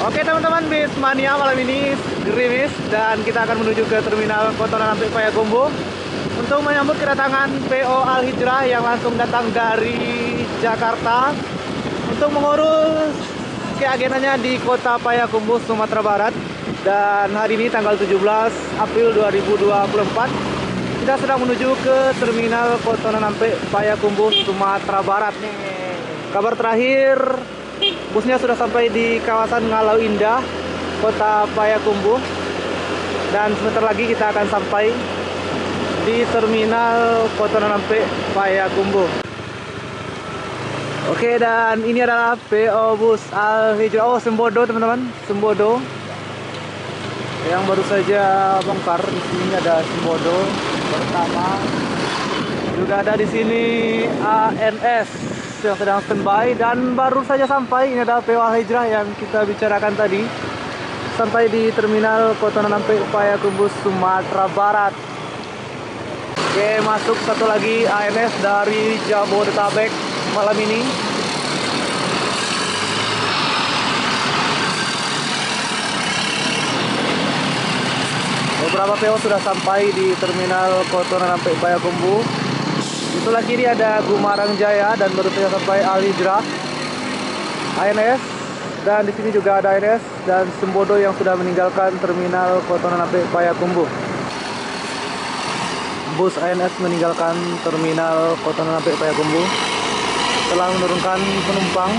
Oke teman-teman, Bismania malam ini gerimis dan kita akan menuju ke terminal Kotoran sampai Payakumbuh untuk menyambut kedatangan PO Al Hijrah yang langsung datang dari Jakarta untuk mengurus keagenannya di Kota Payakumbuh, Sumatera Barat. Dan hari ini tanggal 17 April 2024 kita sedang menuju ke terminal Kotoran sampai Payakumbuh, Sumatera Barat. Kabar terakhir, busnya sudah sampai di kawasan Ngalau Indah, Kota Payakumbuh. Dan sebentar lagi kita akan sampai di terminal Kotoran sampai Payakumbuh. Oke, dan ini adalah PO Bus Al Hijrah. Oh, Sembodo teman-teman, Sembodo. Yang baru saja bongkar. Di sini ada Sembodo pertama. Juga ada di sini ANS yang sedang standby dan baru saja sampai. Ini adalah PO Al Hijrah yang kita bicarakan tadi, sampai di terminal Kotoran sampai Payakumbuh, Sumatera Barat. Oke, masuk satu lagi ANS dari Jabodetabek malam ini. Beberapa PO sudah sampai di terminal Kotoran sampai Payakumbuh. Di sebelah kiri ada Gumarang Jaya dan baru saja sampai Al Hijrah ANS, dan di sini juga ada ANS dan Sembodo yang sudah meninggalkan terminal Kotoran sampai Payakumbuh. Bus ANS meninggalkan terminal Kotoran sampai Payakumbuh telah menurunkan penumpang.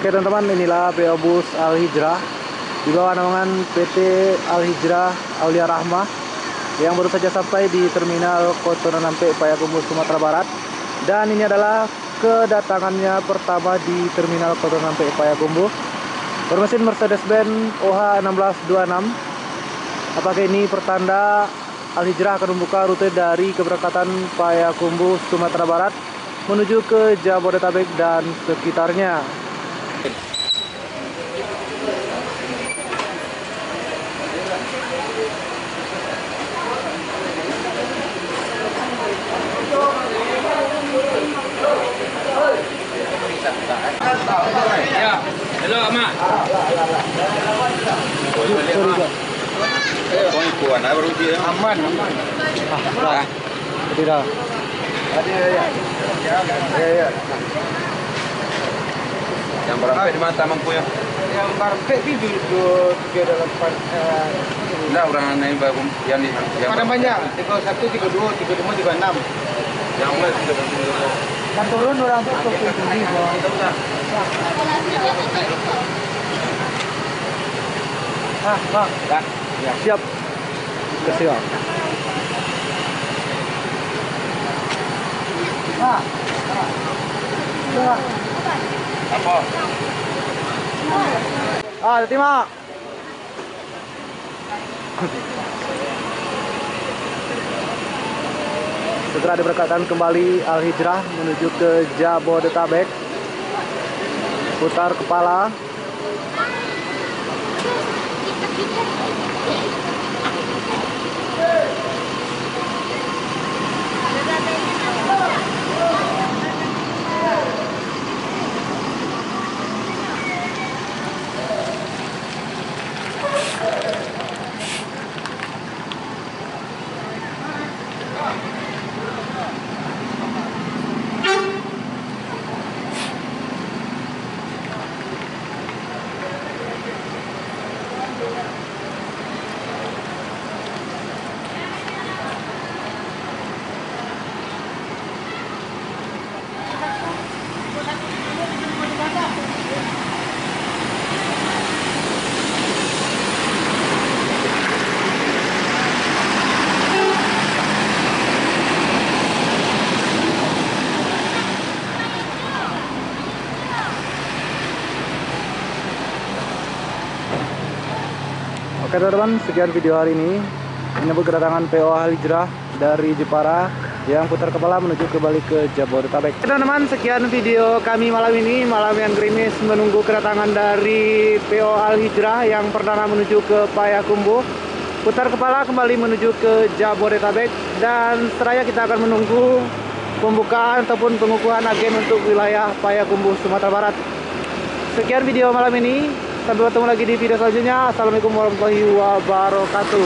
Oke teman-teman, inilah PO Bus Al Hijrah di bawah naungan PT Al Hijrah Aulia Rahmah yang baru saja sampai di terminal Kotoran sampai Payakumbuh, Sumatera Barat. Dan ini adalah kedatangannya pertama di terminal Kotoran sampai Payakumbuh bermesin Mercedes-Benz OH1626. Apakah ini pertanda Al Hijrah akan membuka rute dari keberangkatan Payakumbuh, Sumatera Barat menuju ke Jabodetabek dan sekitarnya. Ya, halo Mak. Aman. Tidak. Ya. Yang berapa di mata mampu ya? Yang karpet itu dia dalam Enggak, orang naik baru yang di mana banyak 31, 32, 35, 36. yang mulai 32. Kan turun orang tuh ke sini. Bang. Ya. Siap. Siap. Apa? Terima. Segera diberangkatkan kembali Al Hijrah menuju ke Jabodetabek. Putar kepala. Oke teman-teman, sekian video hari ini menyambut kedatangan PO Al Hijrah dari Jepara yang putar kepala menuju kembali ke Jabodetabek. Oke teman-teman, sekian video kami malam ini, malam yang gerimis menunggu kedatangan dari PO Al Hijrah yang perdana menuju ke Payakumbuh. Putar kepala kembali menuju ke Jabodetabek, dan setelahnya kita akan menunggu pembukaan ataupun pengukuhan agen untuk wilayah Payakumbuh, Sumatera Barat. Sekian video malam ini, sampai bertemu lagi di video selanjutnya. Assalamualaikum warahmatullahi wabarakatuh.